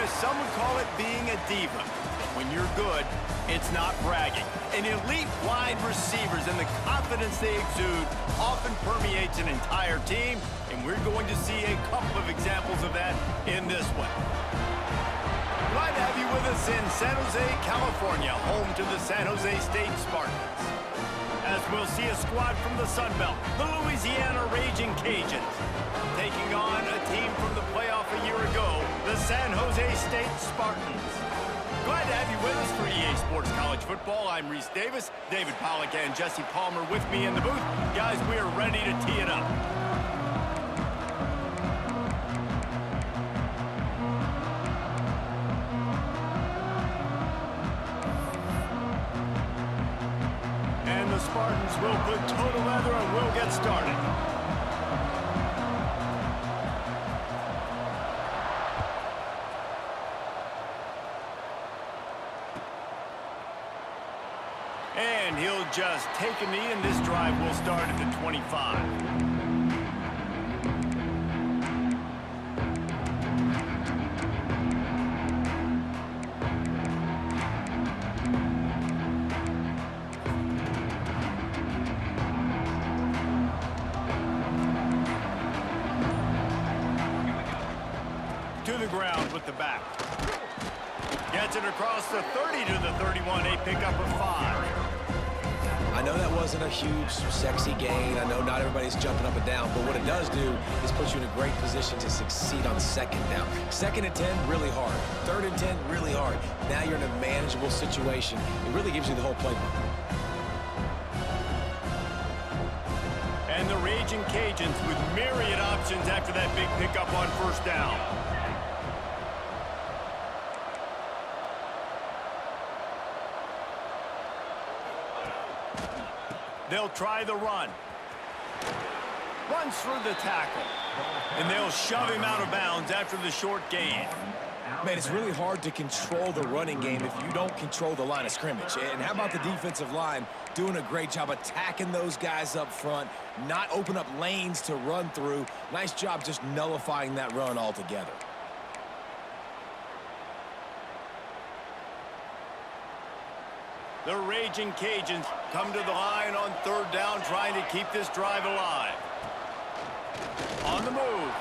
Dennis, some would call it being a diva. When you're good, it's not bragging. And elite wide receivers and the confidence they exude often permeates an entire team, and we're going to see a couple of examples of that in this one. Glad to have you with us in San Jose, California, home to the San Jose State Spartans. As we'll see a squad from the Sun Belt, the Louisiana Raging Cajuns, taking on a team from the playoff a year ago, the San Jose State Spartans. Glad to have you with us for EA Sports College Football. I'm Reese Davis, David Pollack, and Jesse Palmer with me in the booth. Guys, we are ready to tee it up. And the Spartans will put toe to leather and we'll get started. And he'll just take a knee, and this drive will start at the 25. To the ground with the back. Gets it across the 30 to the 31, a pickup of 5. I know that wasn't a huge, sexy gain. I know not everybody's jumping up and down, but what it does do is put you in a great position to succeed on second down. 2nd and 10, really hard. 3rd and 10, really hard. Now you're in a manageable situation. It really gives you the whole playbook. And the Raging Cajuns with myriad options after that big pickup on 1st down. They'll try the run. Runs through the tackle. And they'll shove him out of bounds after the short gain. Man, it's really hard to control the running game if you don't control the line of scrimmage. And how about the defensive line doing a great job attacking those guys up front, not open up lanes to run through. Nice job just nullifying that run altogether. The Raging Cajuns come to the line on 3rd down, trying to keep this drive alive. On the move.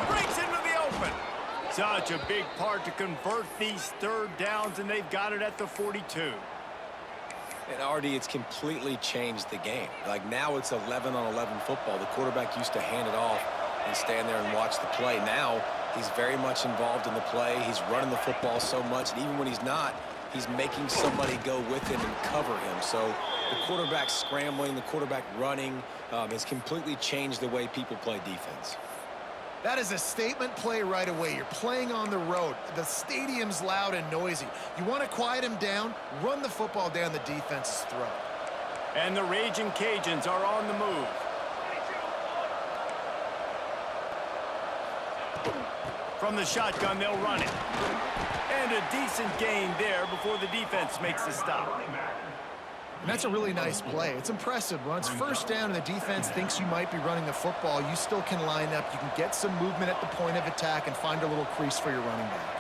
Breaks into the open. Such a big part to convert these 3rd downs, and they've got it at the 42. And Artie, it's completely changed the game. Like now it's 11-on-11 football. The quarterback used to hand it off and stand there and watch the play. Now he's very much involved in the play. He's running the football so much, and even when he's not, he's making somebody go with him and cover him. So the quarterback scrambling, the quarterback running has completely changed the way people play defense. That is a statement play right away. You're playing on the road. The stadium's loud and noisy. You want to quiet him down, run the football down the defense's throat. And the Raging Cajuns are on the move. From the shotgun, they'll run it. And a decent gain there before the defense makes the stop. And that's a really nice play. It's impressive. When it's 1st down and the defense thinks you might be running the football, you still can line up. You can get some movement at the point of attack and find a little crease for your running back.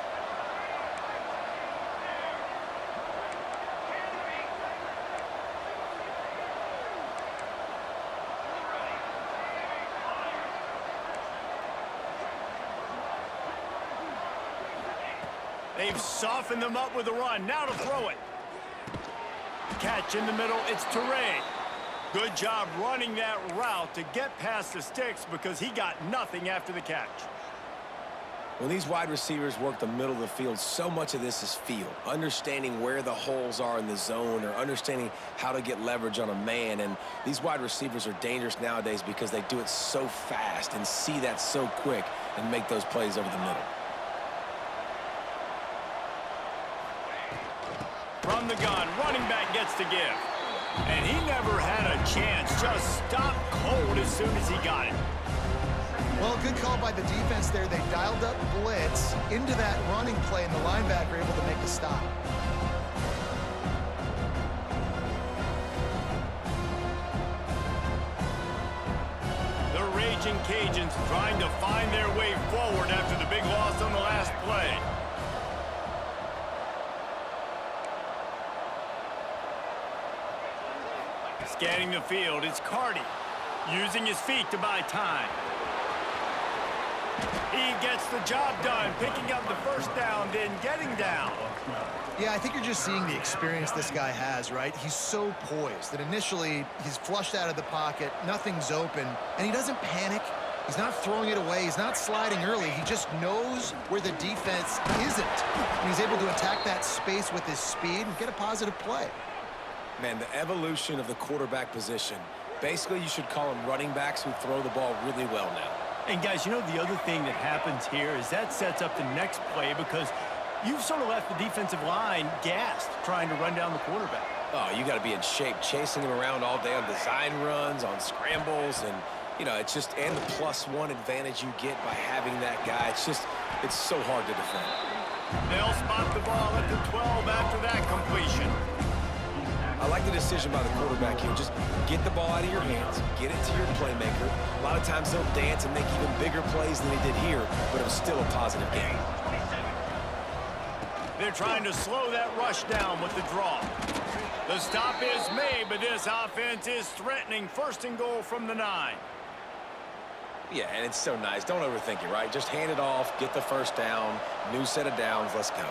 They've softened them up with a run. Now to throw it. Catch in the middle. It's Teray. Good job running that route to get past the sticks because he got nothing after the catch. When these wide receivers work the middle of the field, so much of this is feel. Understanding where the holes are in the zone or understanding how to get leverage on a man. And these wide receivers are dangerous nowadays because they do it so fast and see that so quick and make those plays over the middle. From the gun, running back gets to give. And he never had a chance. Just stopped cold as soon as he got it. Well, good call by the defense there. They dialed up blitz into that running play, and the linebacker able to make the stop. The Raging Cajuns trying to find their way forward after the big loss on the last play. Scanning the field, it's Cardi. Using his feet to buy time. He gets the job done, picking up the first down, then getting down. Yeah, I think you're just seeing the experience this guy has, right? He's so poised that initially he's flushed out of the pocket, nothing's open, and he doesn't panic. He's not throwing it away. He's not sliding early. He just knows where the defense isn't. And he's able to attack that space with his speed and get a positive play. Man, the evolution of the quarterback position. Basically, you should call them running backs who throw the ball really well now. And guys, you know, the other thing that happens here is that sets up the next play because you've sort of left the defensive line gassed trying to run down the quarterback. Oh, you got to be in shape, chasing him around all day on design runs, on scrambles, and, you know, it's just, and the +1 advantage you get by having that guy. It's just, it's so hard to defend. They'll spot the ball at the 12 after that completion. I like the decision by the quarterback here. Just get the ball out of your hands, get it to your playmaker. A lot of times they'll dance and make even bigger plays than they did here, but it was still a positive game. They're trying to slow that rush down with the draw. The stop is made, but this offense is threatening. First and goal from the 9. Yeah, and it's so nice. Don't overthink it, right? Just hand it off, get the first down, new set of downs, let's go.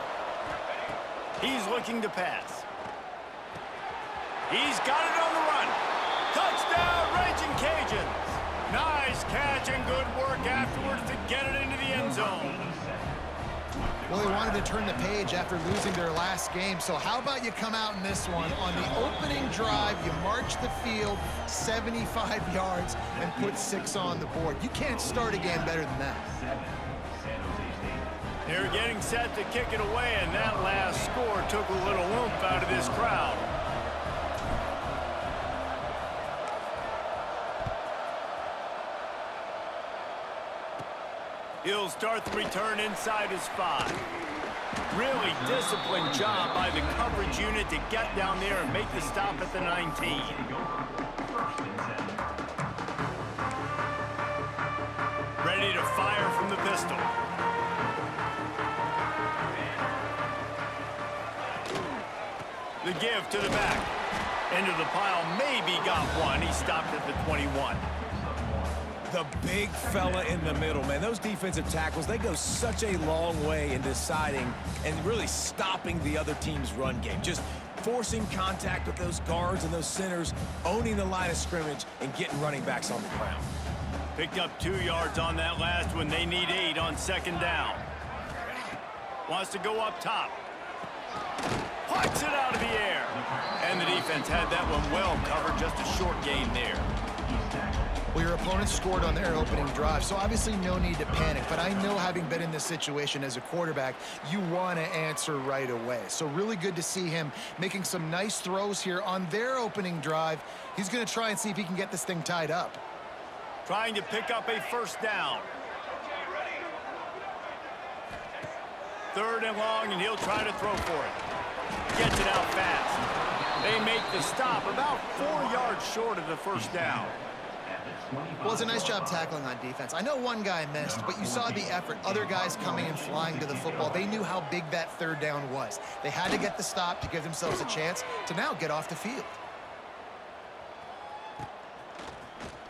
He's looking to pass. He's got it on the run. Touchdown, Raging Cajuns. Nice catch and good work afterwards to get it into the end zone. Well, they wanted to turn the page after losing their last game, so how about you come out in this one? On the opening drive, you march the field 75 yards and put 6 on the board. You can't start a game better than that. They're getting set to kick it away, and that last score took a little oomph out of this crowd. He'll start the return inside his 5. Really disciplined job by the coverage unit to get down there and make the stop at the 19. Ready to fire from the pistol. The give to the back. Into the pile, maybe got one. He stopped at the 21. The big fella in the middle, man. Those defensive tackles, they go such a long way in deciding and really stopping the other team's run game. Just forcing contact with those guards and those centers, owning the line of scrimmage, and getting running backs on the ground. Picked up 2 yards on that last one. They need 8 on second down. Wants to go up top. Puts it out of the air. And the defense had that one well covered. Just a short gain there. Well, your opponent scored on their opening drive, so obviously no need to panic. But I know, having been in this situation as a quarterback, you want to answer right away. So really good to see him making some nice throws here on their opening drive. He's going to try and see if he can get this thing tied up. Trying to pick up a first down. 3rd and long, and he'll try to throw for it. Gets it out fast. They make the stop about 4 yards short of the first down. Well, it's a nice job tackling on defense. I know one guy missed, but you saw the effort. Other guys coming and flying to the football. They knew how big that 3rd down was. They had to get the stop to give themselves a chance to now get off the field.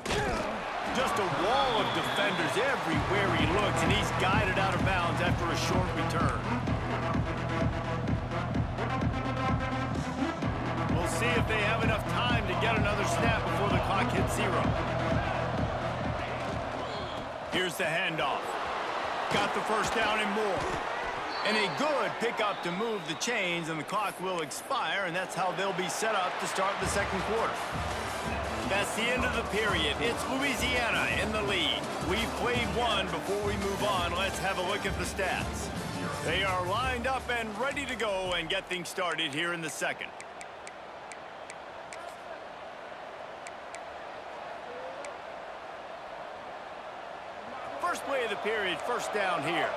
Just a wall of defenders everywhere he looks, and he's guided out of bounds after a short return. We'll see if they have enough time to get another snap before the clock hits 0. Here's the handoff. Got the first down and more. And a good pickup to move the chains, and the clock will expire, and that's how they'll be set up to start the second quarter. That's the end of the period. It's Louisiana in the lead. We've played one. Before we move on, let's have a look at the stats. They are lined up and ready to go and get things started here in the second. First play of the period, first down here.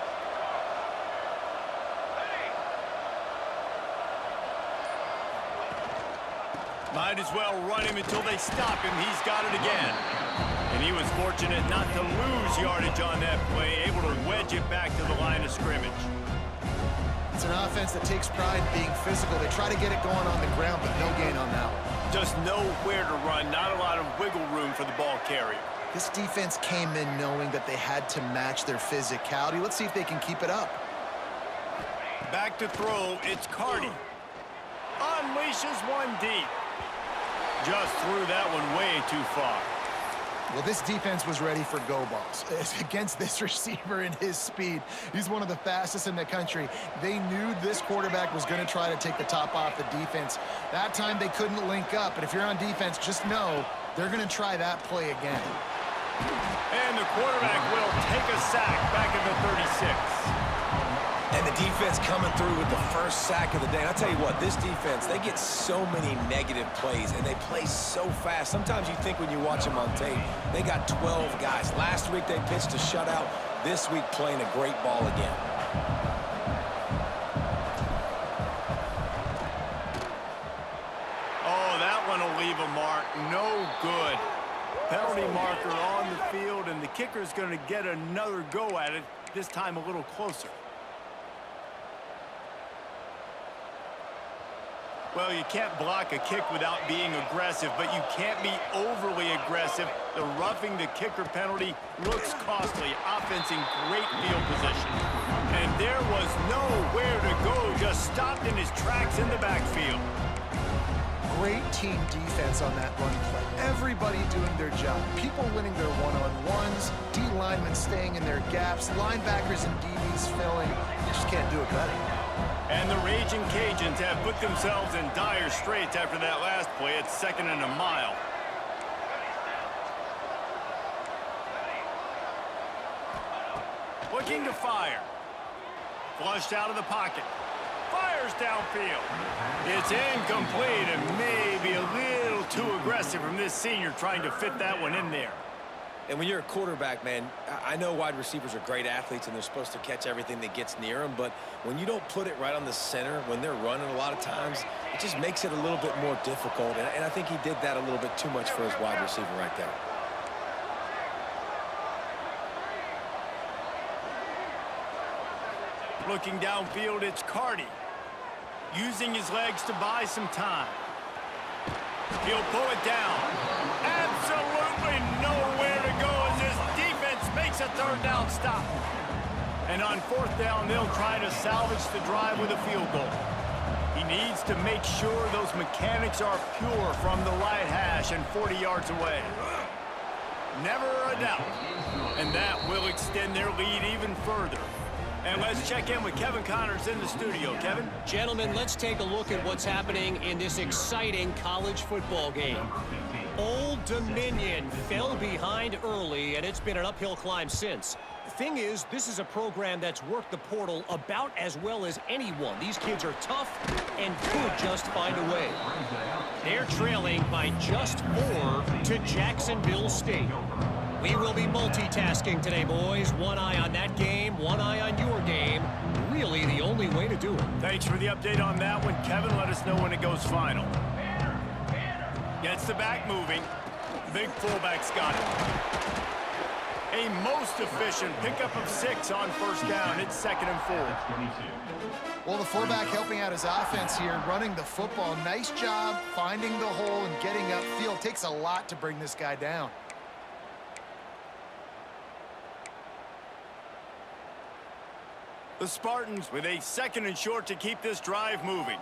Might as well run him until they stop him. He's got it again. And he was fortunate not to lose yardage on that play, able to wedge it back to the line of scrimmage. It's an offense that takes pride in being physical. They try to get it going on the ground, but no gain on that one. Just nowhere to run, not a lot of wiggle room for the ball carrier. This defense came in knowing that they had to match their physicality. Let's see if they can keep it up. Back to throw, it's Cardi. Unleashes one deep. Just threw that one way too far. Well, this defense was ready for go balls. Against this receiver and his speed, he's one of the fastest in the country. They knew this quarterback was going to try to take the top off the defense. That time they couldn't link up, but if you're on defense, just know they're going to try that play again. And the quarterback will take a sack back at the 36. And the defense coming through with the first sack of the day. And I'll tell you what, this defense, they get so many negative plays, and they play so fast. Sometimes you think when you watch them on tape, they got 12 guys. Last week they pitched a shutout. This week playing a great ball again. Oh, that one will leave a mark. No good. Penalty marker on the field, and the kicker's going to get another go at it, this time a little closer. Well, you can't block a kick without being aggressive, but you can't be overly aggressive. The roughing the kicker penalty looks costly. Offense in great field position. And there was nowhere to go, just stopped in his tracks in the backfield. Great team defense on that run play. Everybody doing their job. People winning their one-on-ones, D linemen staying in their gaps, linebackers and DBs filling. You just can't do it better. And the Raging Cajuns have put themselves in dire straits after that last play. It's 2nd and a mile. Looking to fire. Flushed out of the pocket. Fires downfield. It's incomplete and maybe a little too aggressive from this senior trying to fit that one in there. And when you're a quarterback, man, I know wide receivers are great athletes and they're supposed to catch everything that gets near them, but when you don't put it right on the center, when they're running a lot of times, it just makes it a little bit more difficult. And I think he did that a little bit too much for his wide receiver right there. Looking downfield, it's Cardi. Using his legs to buy some time. He'll pull it down. Absolutely nowhere to go as this defense makes a 3rd down stop. And on 4th down, they'll try to salvage the drive with a field goal. He needs to make sure those mechanics are pure from the right hash and 40 yards away. Never a doubt. And that will extend their lead even further. And let's check in with Kevin Connors in the studio. Kevin? Gentlemen, let's take a look at what's happening in this exciting college football game. Old Dominion fell behind early, and it's been an uphill climb since. The thing is, this is a program that's worked the portal about as well as anyone. These kids are tough and could just find a way. They're trailing by just 4 to Jacksonville State. We will be multitasking today, boys. One eye on that game, one eye on your game. Really the only way to do it. Thanks for the update on that one, Kevin. Let us know when it goes final. Gets the back moving. Big fullback's got it. A most efficient pickup of 6 on 1st down. It's 2nd and 4. Well, the fullback helping out his offense here, running the football. Nice job finding the hole and getting upfield. Takes a lot to bring this guy down. The Spartans with a 2nd and short to keep this drive moving.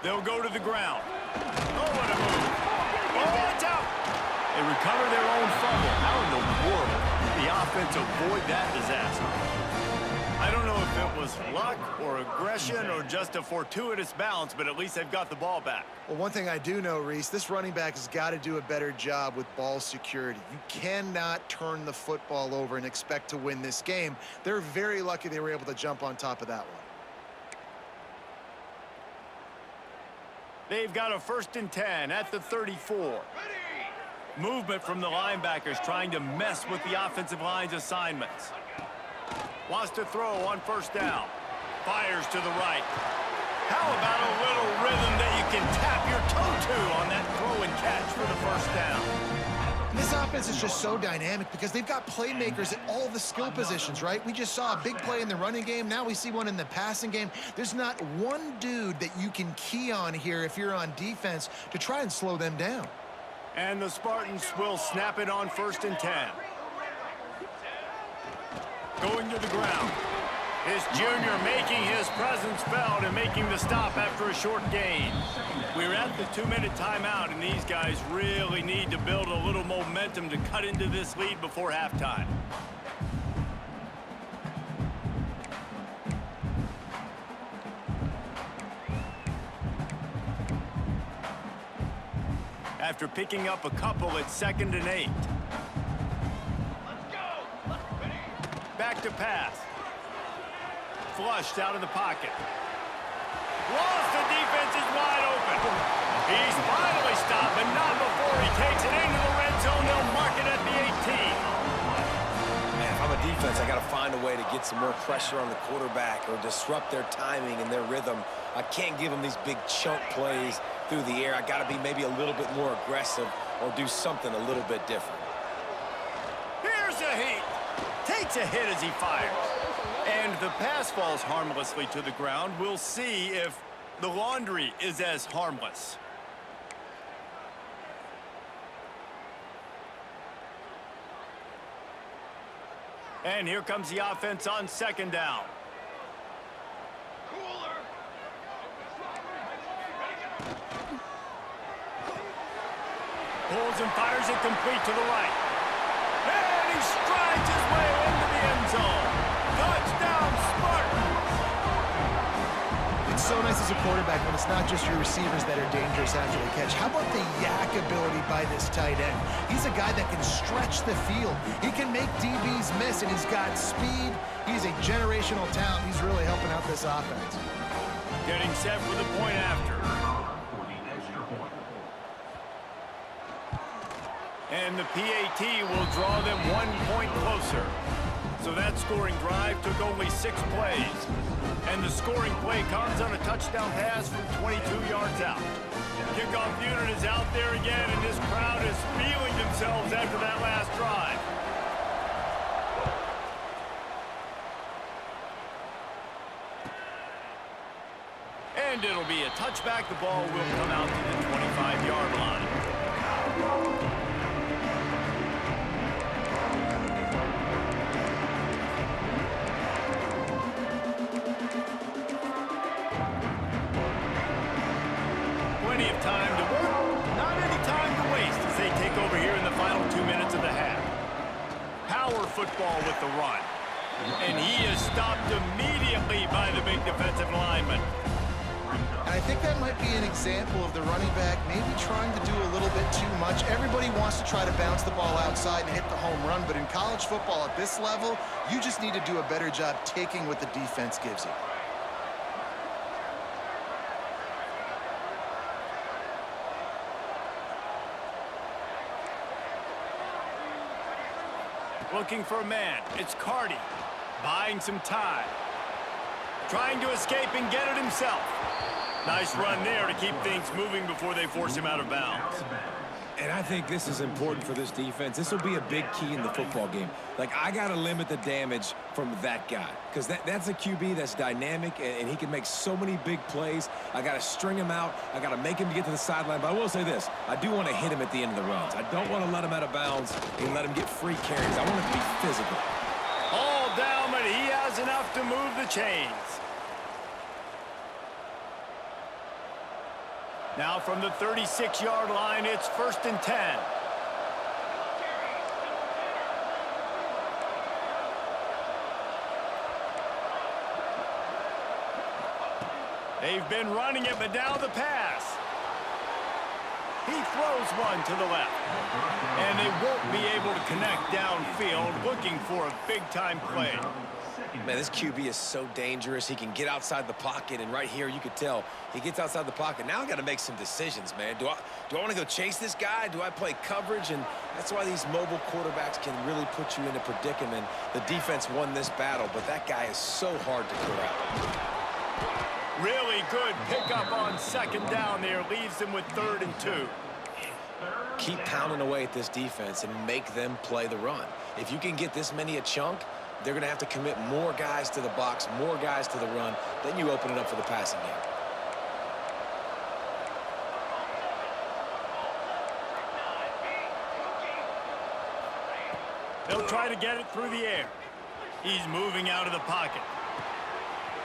They'll go to the ground. Oh, what a move. Oh, it's out. They recover their own fumble. How in the world did the offense avoid that disaster? I don't know if it was luck or aggression or just a fortuitous bounce, but at least they've got the ball back. Well, one thing I do know, Reese, this running back has got to do a better job with ball security. You cannot turn the football over and expect to win this game. They're very lucky they were able to jump on top of that one. They've got a 1st and 10 at the 34. Movement from the linebackers trying to mess with the offensive line's assignments. Wants to throw on 1st down. Fires to the right. How about a little rhythm that you can tap your toe to on that throw and catch for the 1st down? This offense is just so dynamic because they've got playmakers at all the skill positions, right? We just saw a big play in the running game. Now we see one in the passing game. There's not one dude that you can key on here if you're on defense to try and slow them down. And the Spartans will snap it on 1st and 10. Going to the ground. This junior making his presence felt and making the stop after a short gain. We're at the 2-minute timeout, and these guys really need to build a little momentum to cut into this lead before halftime. After picking up a couple, it's 2nd and 8. Back to pass. Flushed out of the pocket. Lost, the defense is wide open. He's finally stopped, but not before he takes it into the red zone. They'll mark it at the 18. Man, if I'm a defense, I got to find a way to get some more pressure on the quarterback or disrupt their timing and their rhythm. I can't give them these big chunk plays through the air. I got to be maybe a little bit more aggressive or do something a little bit different. Here's a hit. Takes a hit as he fires. And the pass falls harmlessly to the ground. We'll see if the laundry is as harmless. And here comes the offense on 2nd down. Pulls and fires it complete to the right. And he strides his way into the end zone. Touchdown, Spartans! It's so nice as a quarterback when it's not just your receivers that are dangerous after the catch. How about the yak ability by this tight end? He's a guy that can stretch the field. He can make DBs miss, and he's got speed. He's a generational talent. He's really helping out this offense. Getting set for the point after. And the PAT will draw them 1 point closer. So that scoring drive took only 6 plays. And the scoring play comes on a touchdown pass from 22 yards out. Kickoff unit is out there again, and this crowd is feeling themselves after that last drive. And it'll be a touchback. The ball will come out to the 25-yard line. Plenty of time to work, not any time to waste as they take over here in the final 2 minutes of the half. Power football with the run. And he is stopped immediately by the big defensive lineman. And I think that might be an example of the running back maybe trying to do a little bit too much. Everybody wants to try to bounce the ball outside and hit the home run, but in college football at this level, you just need to do a better job taking what the defense gives you. Looking for a man. It's Cardi. Buying some time. Trying to escape and get it himself. Nice run there to keep things moving before they force him out of bounds. And I think this is important for this defense. This will be a big key in the football game. Like, I got to limit the damage from that guy because that's a QB that's dynamic, and he can make so many big plays. I got to string him out. I got to make him get to the sideline. But I will say this. I do want to hit him at the end of the runs. I don't want to let him out of bounds and let him get free carries. I want it to be physical. All down, but he has enough to move the chains. Now from the 36-yard line, it's 1st and 10. They've been running it, but now the pass. He throws one to the left. And they won't be able to connect downfield, looking for a big-time play. Man, this QB is so dangerous. He can get outside the pocket, and right here you could tell he gets outside the pocket. Now I got to make some decisions, man. Do I want to go chase this guy? Do I play coverage? And that's why these mobile quarterbacks can really put you in a predicament. The defense won this battle, but that guy is so hard to corral. Really good pickup on 2nd down there. Leaves them with 3rd and 2. Keep pounding away at this defense and make them play the run. If you can get this many a chunk, they're going to have to commit more guys to the box, more guys to the run. Then you open it up for the passing game. They'll try to get it through the air. He's moving out of the pocket.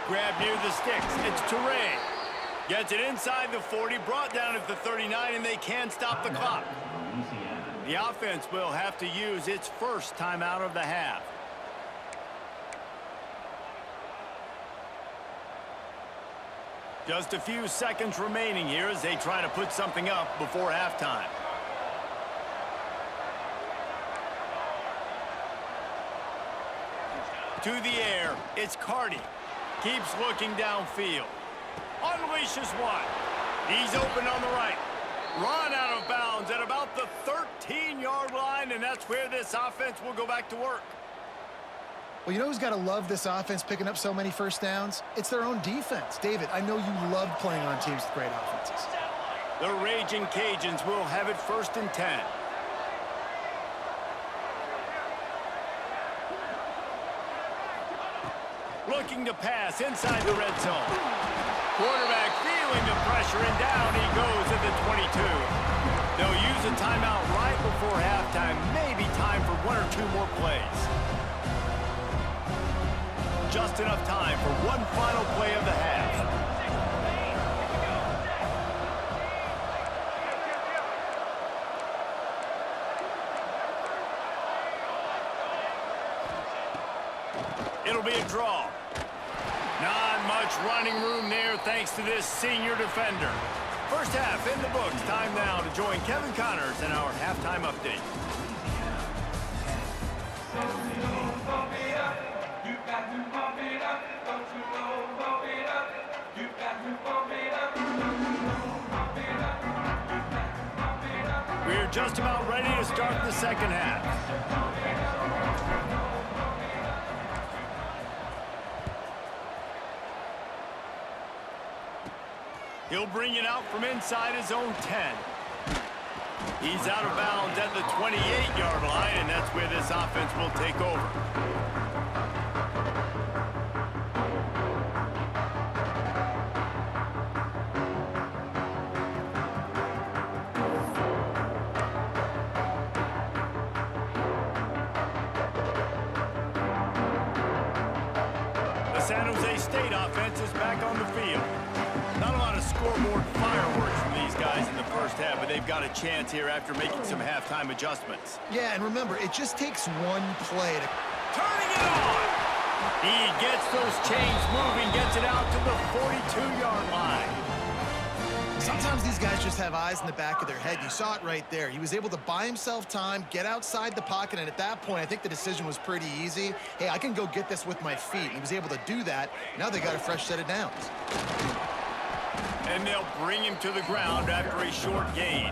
Grab near the sticks. It's Toure. Gets it inside the 40, brought down at the 39, and they can't stop the clock. The offense will have to use its first timeout of the half. Just a few seconds remaining here as they try to put something up before halftime. To the air, it's Cardi. Keeps looking downfield. Unleashes one. He's open on the right. Run out of bounds at about the 13-yard line, and that's where this offense will go back to work. Well, you know who's got to love this offense picking up so many first downs? It's their own defense. David, I know you love playing on teams with great offenses. The Raging Cajuns will have it 1st and 10. Looking to pass inside the red zone. Quarterback feeling the pressure, and down he goes at the 22. They'll use a timeout right before halftime. Maybe time for 1 or 2 more plays. Just enough time for one final play of the half. It'll be a draw. Not much running room there thanks to this senior defender. First half in the books. Time now to join Kevin Connors in our halftime update. We're just about ready to start the second half. He'll bring it out from inside his own 10. He's out of bounds at the 28-yard line, and that's where this offense will take over. The San Jose State offense is back on the field. Not a lot of scoreboard fireworks from these guys in the first half, but they've got a chance here after making some halftime adjustments. Yeah, and remember, it just takes one play to... Turning it on! He gets those chains moving, gets it out to the 42-yard line. Sometimes these guys just have eyes in the back of their head. You saw it right there. He was able to buy himself time, get outside the pocket, and at that point, I think the decision was pretty easy. Hey, I can go get this with my feet. He was able to do that. Now they got a fresh set of downs. And they'll bring him to the ground after a short gain.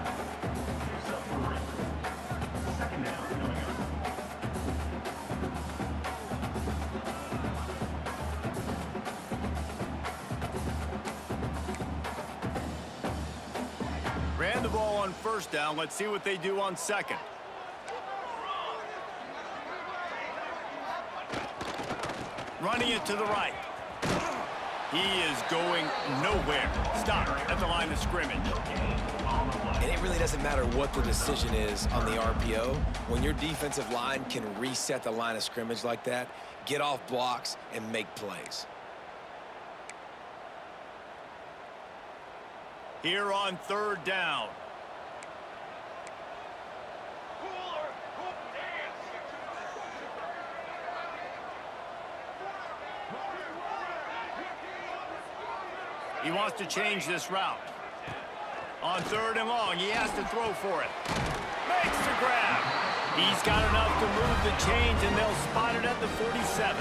Ran the ball on first down. Let's see what they do on second. Running it to the right. He is going nowhere. Stop at the line of scrimmage. And it really doesn't matter what the decision is on the RPO. When your defensive line can reset the line of scrimmage like that, get off blocks and make plays. Here on third down. He wants to change this route. On third and long, he has to throw for it. Makes the grab. He's got enough to move the chains, and they'll spot it at the 47.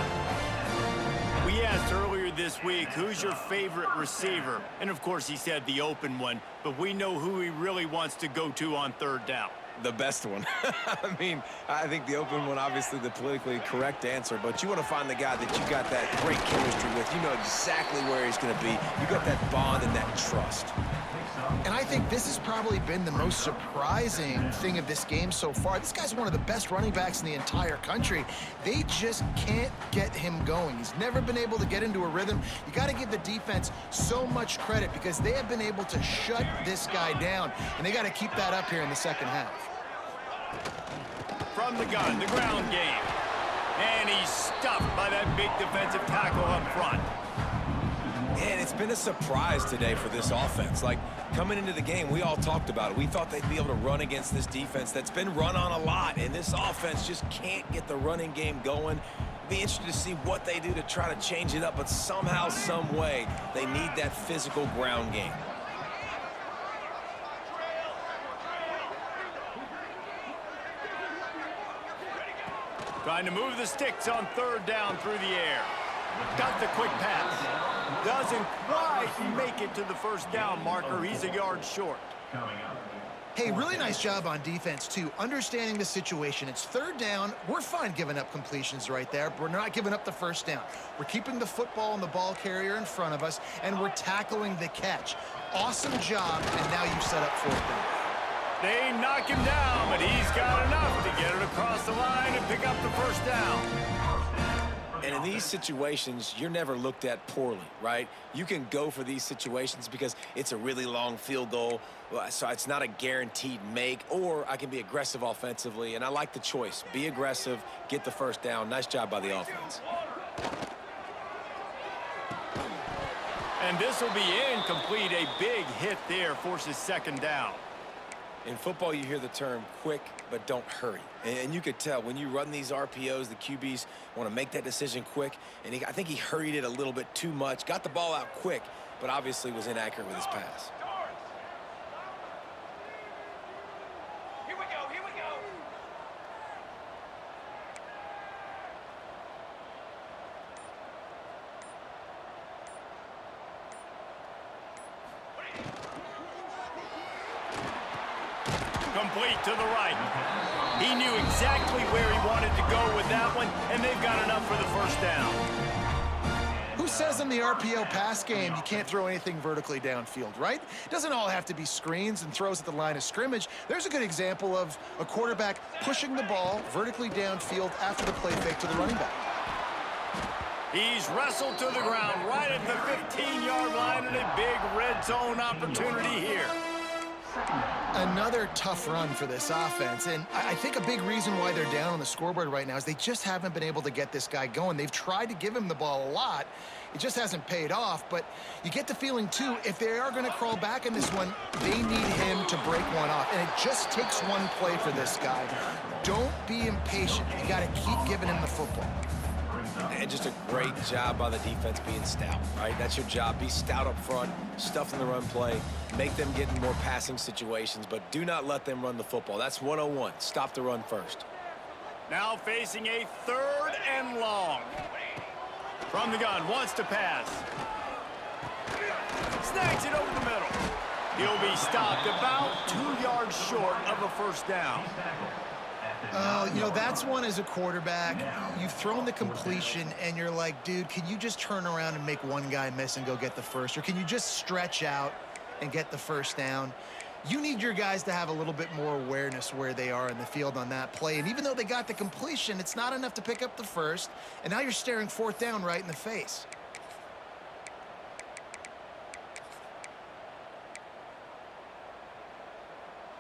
We asked earlier this week, who's your favorite receiver? And, of course, he said the open one, but we know who he really wants to go to on third down. The best one. I mean, I think the open one, obviously the politically correct answer, but you want to find the guy that you got that great chemistry with. You know exactly where he's going to be. You got that bond and that trust. And I think this has probably been the most surprising thing of this game so far. This guy's one of the best running backs in the entire country. They just can't get him going. He's never been able to get into a rhythm. You got to give the defense so much credit because they have been able to shut this guy down, and they got to keep that up here in the second half. From the gun, the ground game. And he's stuffed by that big defensive tackle up front. And it's been a surprise today for this offense. Like, coming into the game, we all talked about it. We thought they'd be able to run against this defense that's been run on a lot, and this offense just can't get the running game going. Be interested to see what they do to try to change it up, but somehow, some way, they need that physical ground game. Trying to move the sticks on third down through the air. Got the quick pass. Doesn't quite make it to the first down marker. He's a yard short. Hey, really nice job on defense, too. Understanding the situation. It's third down. We're fine giving up completions right there. But we're not giving up the first down. We're keeping the football and the ball carrier in front of us, and we're tackling the catch. Awesome job, and now you've set up fourth down. They knock him down, but he's got enough to get it across the line and pick up the first down. And in these situations, you're never looked at poorly, right? You can go for these situations because it's a really long field goal, so it's not a guaranteed make, or I can be aggressive offensively, and I like the choice. Be aggressive, get the first down. Nice job by the offense. And this will be incomplete. A big hit there forces second down. In football, you hear the term quick, but don't hurry. And you could tell when you run these RPOs, the QBs want to make that decision quick. And I think he hurried it a little bit too much. Got the ball out quick, but obviously was inaccurate with his pass. Here we go, here we go. Complete to the right. He knew exactly where he wanted to go with that one, and they've got enough for the first down. Who says in the RPO pass game you can't throw anything vertically downfield, right? It doesn't all have to be screens and throws at the line of scrimmage. There's a good example of a quarterback pushing the ball vertically downfield after the play fake to the running back. He's wrestled to the ground right at the 15-yard line, and a big red zone opportunity here. Another tough run for this offense, and I think a big reason why they're down on the scoreboard right now is they just haven't been able to get this guy going. They've tried to give him the ball a lot. It just hasn't paid off, but you get the feeling, too, if they are going to crawl back in this one, they need him to break one off, and it just takes one play for this guy. Don't be impatient. You got to keep giving him the football. And just a great job by the defense being stout, right? That's your job. Be stout up front, stuff in the run play, make them get in more passing situations, but do not let them run the football. That's 101. Stop the run first. Now facing a third and long. From the gun, wants to pass. Snags it over the middle. He'll be stopped about 2 yards short of a first down. You know, that's one as a quarterback. You've thrown the completion, and you're like, dude, can you just turn around and make one guy miss and go get the first? Or can you just stretch out and get the first down? You need your guys to have a little bit more awareness where they are in the field on that play. And even though they got the completion, it's not enough to pick up the first. And now you're staring fourth down right in the face.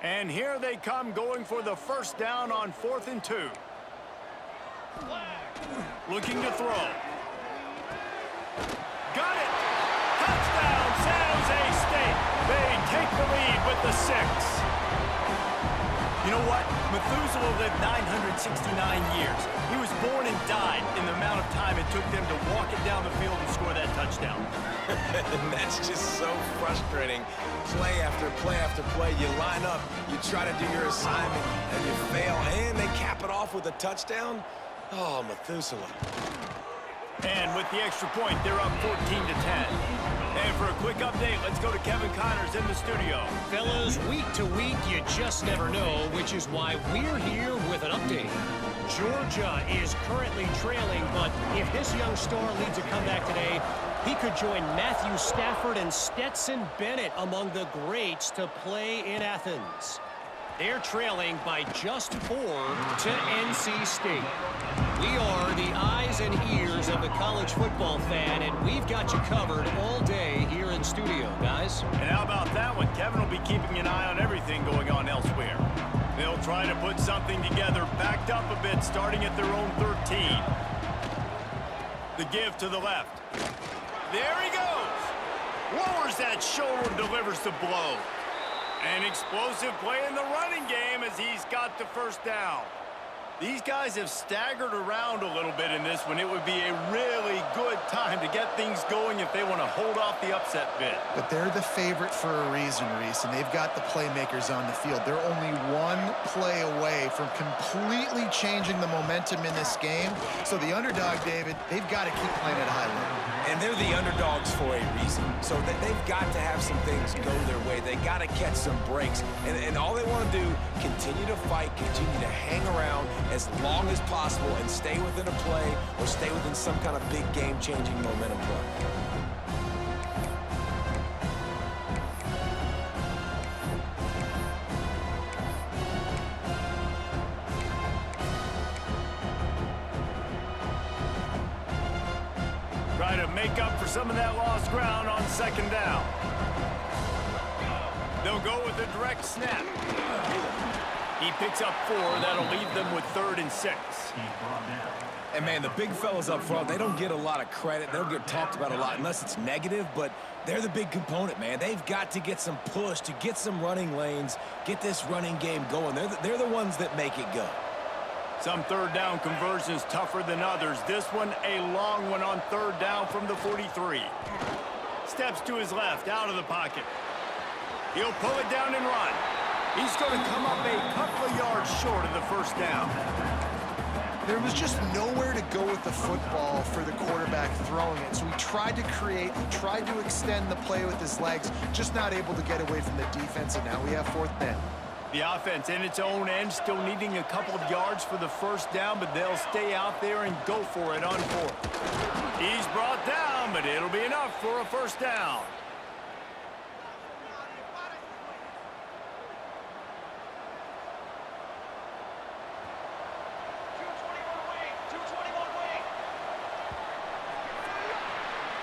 And here they come going for the first down on 4th and 2. Looking to throw. Got it! Touchdown, San Jose State. They take the lead with the 6. You know what? Methuselah lived 969 years. He was born and died in the amount of time it took them to walk it down the field and score that touchdown. And that's just so frustrating. Play after play after play. You line up, you try to do your assignment, and you fail, and they cap it off with a touchdown. Oh, Methuselah. And with the extra point, they're up 14 to 10. And for a quick update, let's go to Kevin Connors in the studio. Fellas, week to week, you just never know, which is why we're here with an update. Georgia is currently trailing, but if this young star leads a comeback today, he could join Matthew Stafford and Stetson Bennett among the greats to play in Athens. They're trailing by just 4 to NC State. We are the eyes and ears of the college football fan, and we've got you covered all day here in studio, guys. And how about that one? Kevin will be keeping an eye on everything going on elsewhere. They'll try to put something together, backed up a bit, starting at their own 13. The give to the left. There he goes. Lowers that shoulder, delivers the blow. An explosive play in the running game as he's got the first down. These guys have staggered around a little bit in this one. It would be a really good time to get things going if they want to hold off the upset bid. But they're the favorite for a reason, Reese, and they've got the playmakers on the field. They're only one play away from completely changing the momentum in this game. So the underdog, David, they've got to keep playing at a high level. And they're the underdogs for a reason. So they've got to have some things go their way. They got to catch some breaks. And all they want to do, continue to fight, continue to hang around as long as possible and stay within a play or stay within some kind of big game-changing momentum play. Try to make up for some of that lost ground on second down. They'll go with a direct snap. He picks up 4. That'll leave them with 3rd and 6. And, man, the big fellas up front, they don't get a lot of credit. They don't get talked about a lot unless it's negative, but they're the big component, man. They've got to get some push, to get some running lanes, get this running game going. They're the ones that make it go. Some third down conversions tougher than others. This one, a long one on 3rd down from the 43. Steps to his left, out of the pocket. He'll pull it down and run. He's going to come up a couple of yards short of the first down. There was just nowhere to go with the football for the quarterback throwing it. So he tried to create, he tried to extend the play with his legs, just not able to get away from the defense, and now we have 4th down. The offense in its own end, still needing a couple of yards for the first down, but they'll stay out there and go for it on 4th. He's brought down, but it'll be enough for a first down.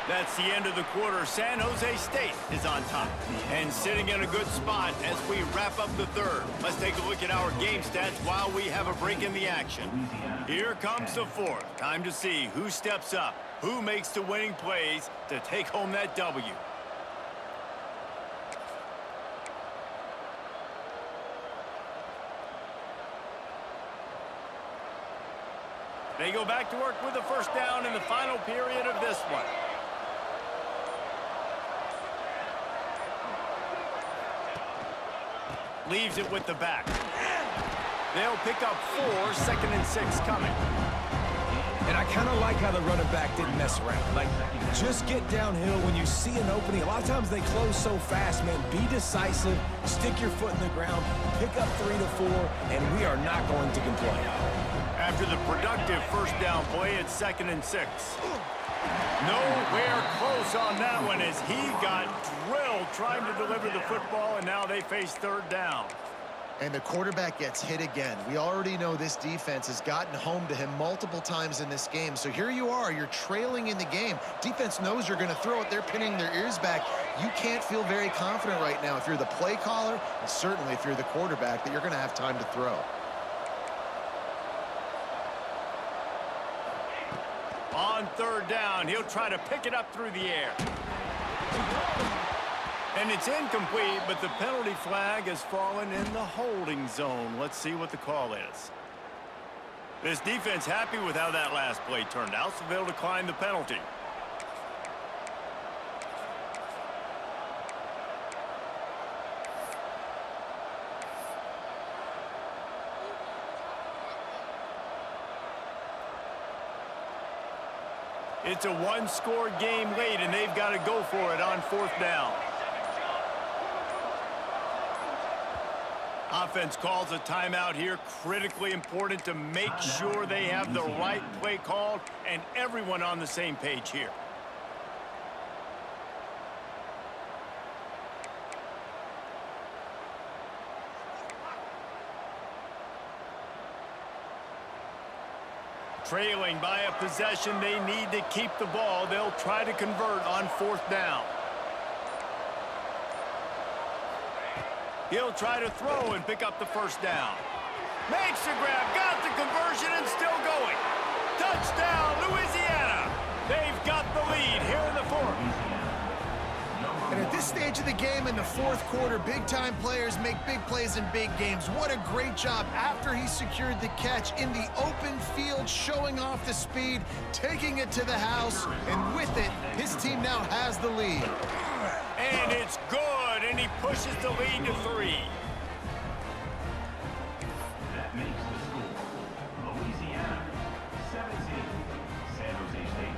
That's the end of the quarter. San Jose State is on top and sitting in a good spot as we wrap up the 3rd. Let's take a look at our game stats while we have a break in the action. Here comes the 4th. Time to see who steps up, who makes the winning plays to take home that W. They go back to work with the first down in the final period of this one. Leaves it with the back. They'll pick up 4, 2nd and 6 coming. And I kind of like how the running back didn't mess around. Like, just get downhill when you see an opening. A lot of times they close so fast, man. Be decisive, stick your foot in the ground, pick up 3 to 4, and we are not going to complain. After the productive first down play, it's 2nd and 6. Nowhere close on that one as he got drilled trying to deliver the football, and now they face 3rd down. And the quarterback gets hit again. We already know this defense has gotten home to him multiple times in this game. So here you are, you're trailing in the game. Defense knows you're going to throw it. They're pinning their ears back. You can't feel very confident right now if you're the play caller, and certainly if you're the quarterback, that you're going to have time to throw. On 3rd down, he'll try to pick it up through the air. And it's incomplete, but the penalty flag has fallen in the holding zone. Let's see what the call is. This defense happy with how that last play turned out, so they'll decline the penalty. It's a one-score game late, and they've got to go for it on 4th down. Offense calls a timeout here. Critically important to make sure they have the right play called and everyone on the same page here. Trailing by a possession, they need to keep the ball. They'll try to convert on 4th down. He'll try to throw and pick up the 1st down. Makes the grab, got the conversion, and still going. Touchdown, Louisiana! They've got the lead here in the 4th. And at this stage of the game in the 4th quarter, big-time players make big plays in big games. What a great job after he secured the catch in the open field, showing off the speed, taking it to the house, and with it, his team now has the lead. And it's good, and he pushes the lead to 3. That makes the score Louisiana 17, San Jose State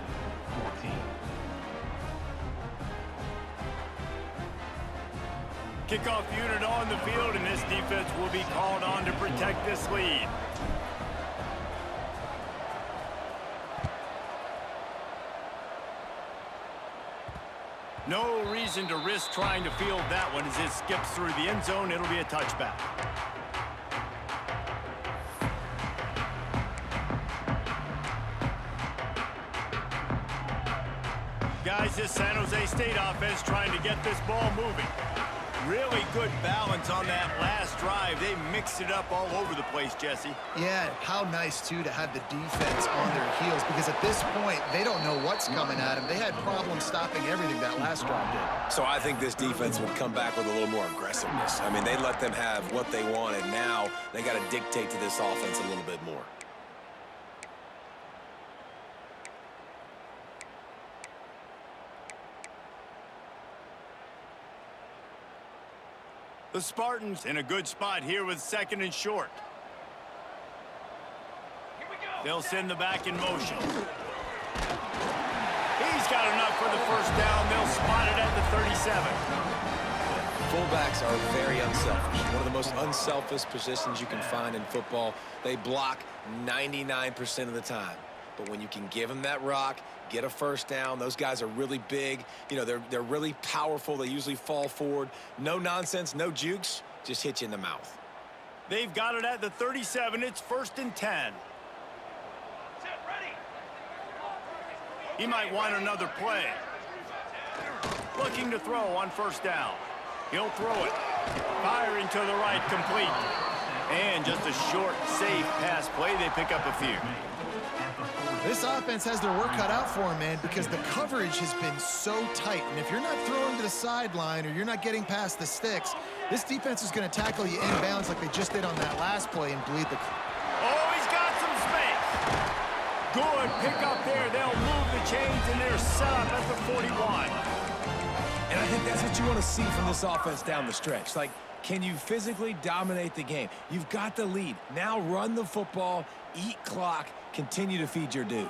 14. Kickoff unit on the field, and this defense will be called on to protect this lead. No reason to risk trying to field that one as it skips through the end zone. It'll be a touchback. Guys, this San Jose State offense trying to get this ball moving. Really good balance on that last drive. They mixed it up all over the place, Jesse. Yeah, how nice, too, to have the defense on their heels, because at this point, they don't know what's coming at them. They had problems stopping everything that last drive did. So I think this defense would come back with a little more aggressiveness. I mean, they let them have what they want, and now they got to dictate to this offense a little bit more. The Spartans in a good spot here with 2nd and short. Here we go. They'll send the back in motion. He's got enough for the 1st down. They'll spot it at the 37. Fullbacks are very unselfish. One of the most unselfish positions you can find in football. They block 99% of the time. But when you can give them that rock, get a 1st down, those guys are really big. You know, they're really powerful. They usually fall forward. No nonsense, no jukes, just hit you in the mouth. They've got it at the 37. It's 1st and 10. Set, ready. He might want another play. Looking to throw on 1st down. He'll throw it. Firing to the right, complete. And just a short, safe pass play. They pick up a few. This offense has their work cut out for them, man, because the coverage has been so tight. And if you're not throwing to the sideline or you're not getting past the sticks, this defense is going to tackle you inbounds like they just did on that last play and bleed the... Oh, he's got some space. Good pick up there. They'll move the chains, and they're set up at the 41. And I think that's what you want to see from this offense down the stretch. Like, can you physically dominate the game? You've got the lead. Now run the football, eat clock, continue to feed your dude.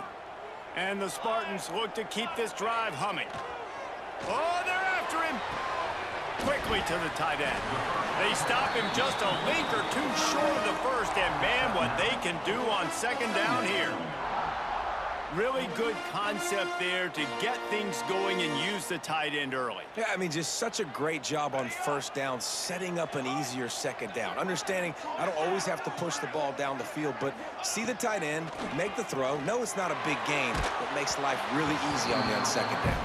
And the Spartans look to keep this drive humming. Oh, they're after him. Quickly to the tight end. They stop him just a length or two short of the 1st, and man, what they can do on 2nd down here. Really good concept there to get things going and use the tight end early. Yeah, I mean, just such a great job on 1st down, setting up an easier 2nd down. Understanding I don't always have to push the ball down the field, but see the tight end, make the throw. No, it's not a big game, but makes life really easy on me on 2nd down.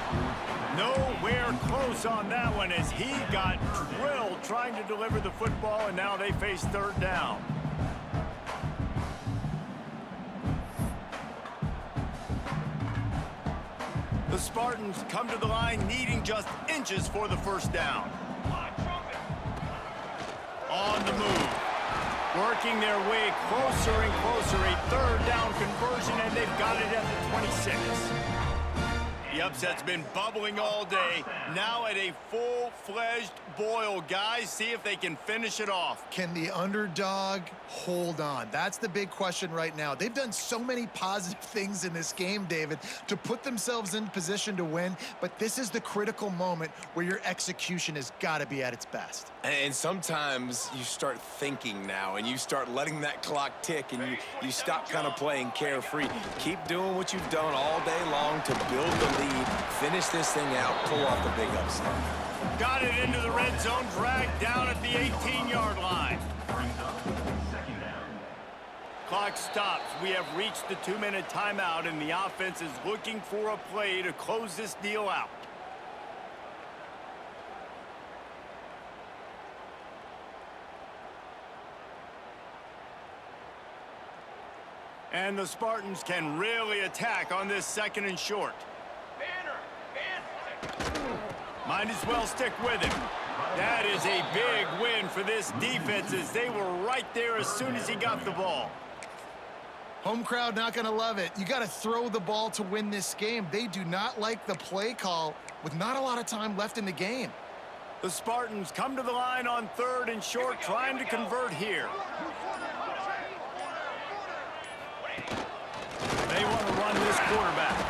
Nowhere close on that one as he got drilled trying to deliver the football, and now they face 3rd down. The Spartans come to the line needing just inches for the 1st down. On the move. Working their way closer and closer. A 3rd down conversion, and they've got it at the 26. The upset's been bubbling all day. Now at a full-fledged boil. Guys, see if they can finish it off. Can the underdog hold on? That's the big question right now. They've done so many positive things in this game, David, to put themselves in position to win, but this is the critical moment where your execution has got to be at its best. And sometimes you start thinking now, and you start letting that clock tick, and you stop kind of playing carefree. Keep doing what you've done all day long to build the lead, finish this thing out, pull off the big upset. Got it into the red zone, dragged down at the 18-yard line. Brings up second down. Clock stops. We have reached the 2-minute timeout, and the offense is looking for a play to close this deal out. And the Spartans can really attack on this 2nd and short. Might as well stick with him. That is a big win for this defense as they were right there as soon as he got the ball. Home crowd not going to love it. You got to throw the ball to win this game. They do not like the play call with not a lot of time left in the game. The Spartans come to the line on 3rd and short, trying to convert here. They want to run this quarterback.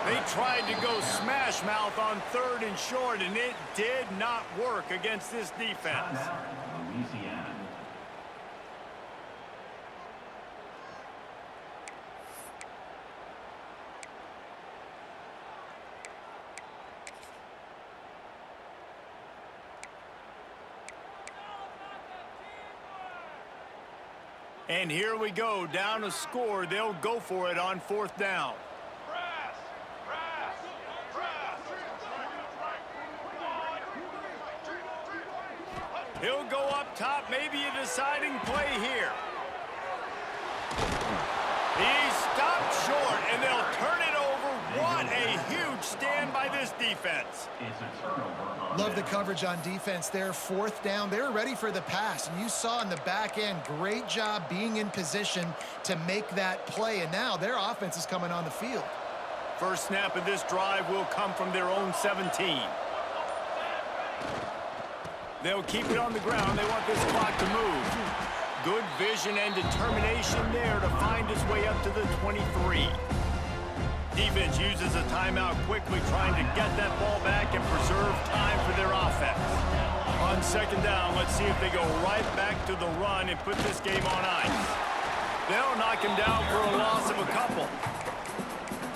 They tried to go smash mouth on 3rd and short, and it did not work against this defense. Louisiana. And here we go, down a score. They'll go for it on 4th down. He'll go up top, maybe a deciding play here. He stopped short, and they'll turn it over. What a huge stand by this defense. It's a turnover on Love the coverage on defense there. 4th down. They're ready for the pass. And you saw in the back end, great job being in position to make that play. And now their offense is coming on the field. First snap of this drive will come from their own 17. They'll keep it on the ground. They want this clock to move. Good vision and determination there to find his way up to the 23. Defense uses a timeout quickly, trying to get that ball back and preserve time for their offense. On 2nd down, let's see if they go right back to the run and put this game on ice. They'll knock him down for a loss of a couple.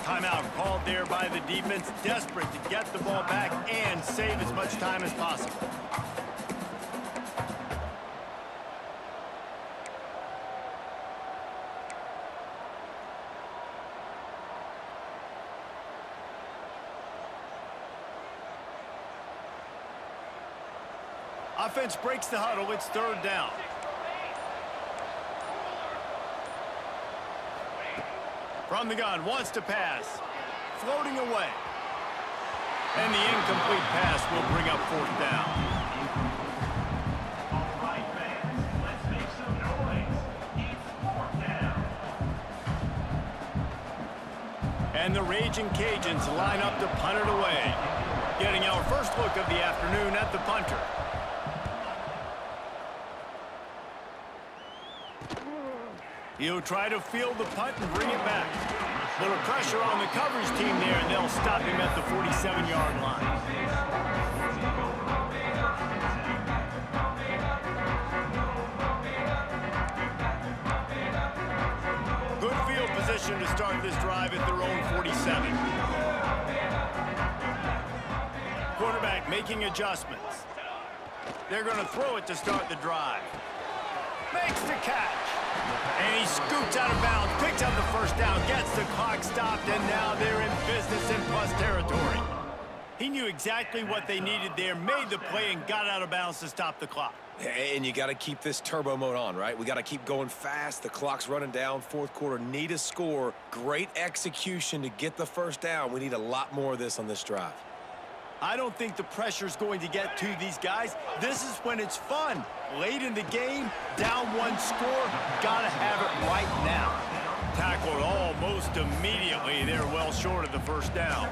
Timeout called there by the defense, desperate to get the ball back and save as much time as possible. Offense breaks the huddle. It's 3rd down. From the gun, wants to pass. Floating away. And the incomplete pass will bring up 4th down. All right, fans, let's make some noise. It's 4th down. And the Raging Cajuns line up to punt it away. Getting our first look of the afternoon at the punter. He'll try to field the punt and bring it back. Little pressure on the coverage team there, and they'll stop him at the 47-yard line. Good field position to start this drive at their own 47. Quarterback making adjustments. They're going to throw it to start the drive. Makes the catch. And he scoots out of bounds, picks up the 1st down, gets the clock stopped, and now they're in business in plus territory. He knew exactly what they needed there, made the play, and got out of bounds to stop the clock. And you got to keep this turbo mode on, right? We got to keep going fast. The clock's running down. 4th quarter, need a score. Great execution to get the 1st down. We need a lot more of this on this drive. I don't think the pressure's going to get to these guys. This is when it's fun. Late in the game, down 1 score, gotta have it right now. Tackled almost immediately. They're well short of the first down.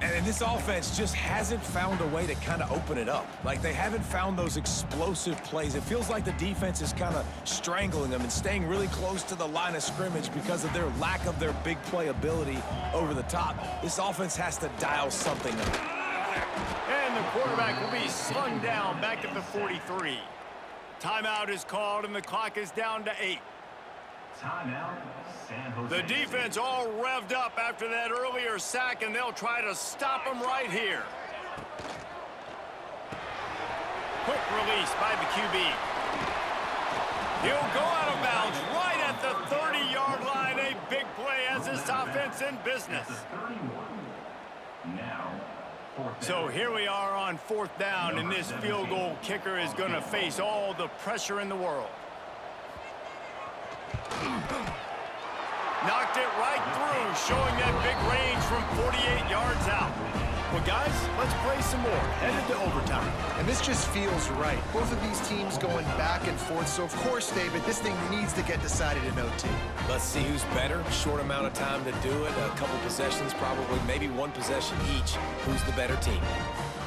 And this offense just hasn't found a way to kind of open it up. Like, they haven't found those explosive plays. It feels like the defense is kind of strangling them and staying really close to the line of scrimmage because of their lack of their big play ability over the top. This offense has to dial something up. And the quarterback will be slung down back at the 43. Timeout is called, and the clock is down to 8. Timeout, San Jose. The defense all revved up after that earlier sack, and they'll try to stop them right here. Quick release by the QB. He'll go out of bounds right at the 30-yard line. A big play as this offense in business. Now, So here we are on 4th down, and this field goal kicker is going to face all the pressure in the world. Knocked it right through, showing that big range from 48 yards out. Well, guys, let's play some more. Headed to overtime. And this just feels right. Both of these teams going back and forth. So, of course, David, this thing needs to get decided in OT. Let's see who's better. Short amount of time to do it. A couple possessions, probably maybe one possession each. Who's the better team?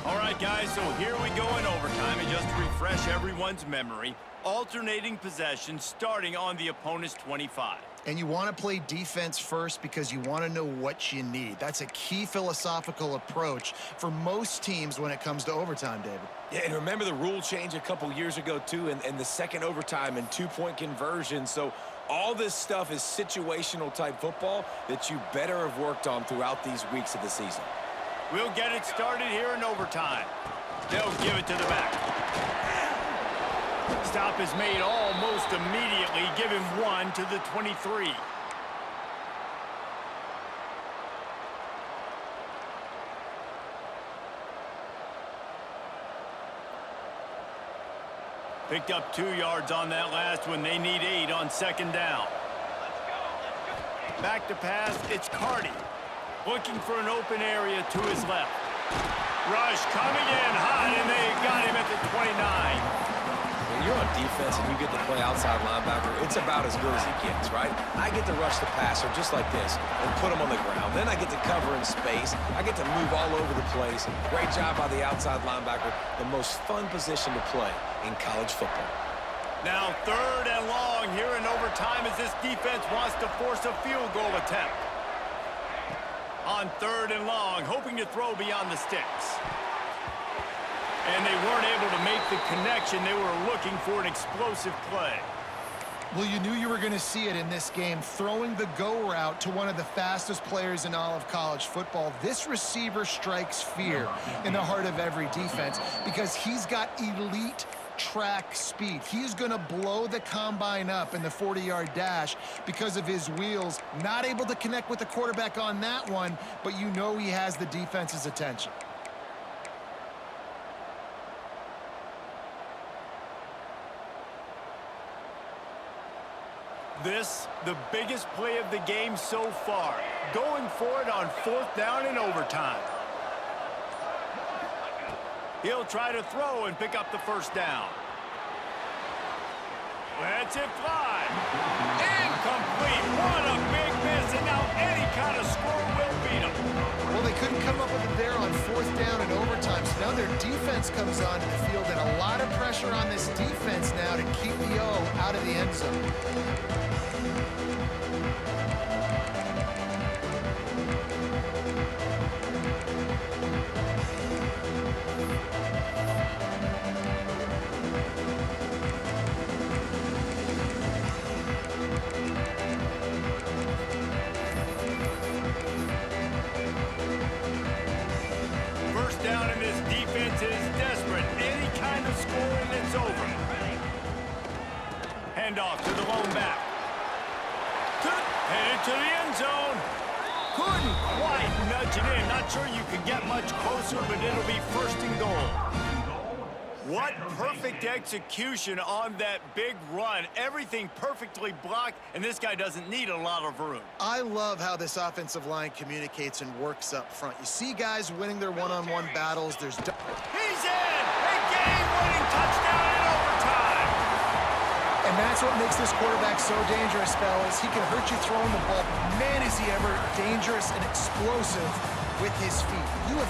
All right, guys, so here we go in overtime. And just to refresh everyone's memory, alternating possessions starting on the opponent's 25. And you want to play defense first because you want to know what you need. That's a key philosophical approach for most teams when it comes to overtime, David. Yeah, and remember the rule change a couple years ago, too, and the second overtime and two-point conversion. So all this stuff is situational type football that you better have worked on throughout these weeks of the season. We'll get it started here in overtime. They'll give it to the back. Stop is made almost immediately. Give him 1 to the 23. Picked up 2 yards on that last one. They need 8 on 2nd down. Back to pass, it's Cardi. Looking for an open area to his left. Rush coming in hot, and they got him at the 29. When you're on defense and you get to play outside linebacker, it's about as good as he gets, right? I get to rush the passer just like this and put him on the ground. Then I get to cover in space. I get to move all over the place. Great job by the outside linebacker. The most fun position to play in college football. Now 3rd and long here in overtime as this defense wants to force a field goal attempt. On 3rd and long, hoping to throw beyond the sticks. And they weren't able to make the connection. They were looking for an explosive play. Well, you knew you were going to see it in this game, throwing the go route to one of the fastest players in all of college football. This receiver strikes fear in the heart of every defense because he's got elite track speed. He's going to blow the combine up in the 40-yard dash because of his wheels. Not able to connect with the quarterback on that one, but you know he has the defense's attention. This, the biggest play of the game so far. Going for it on 4th down in overtime. He'll try to throw and pick up the 1st down. Lets it fly. Incomplete. What a big miss, and now any kind of score will beat him. Well, they couldn't come up with it there on 4th down in overtime, so now their defense comes onto the field, and a lot of pressure on this defense now to keep the O out of the end zone. Down in this defense is desperate. Any kind of score and it's over. Handoff to the lone back. Headed to the end zone. Couldn't quite nudge it in. Not sure you could get much closer, but it'll be 1st and goal. What perfect execution on that big run. Everything perfectly blocked, and this guy doesn't need a lot of room. I love how this offensive line communicates and works up front. You see guys winning their one-on-one battles. He's in! A game-winning touchdown in overtime! And that's That's what makes this quarterback so dangerous, fellas. He can hurt you throwing the ball, but man, is he ever dangerous and explosive with his feet. You have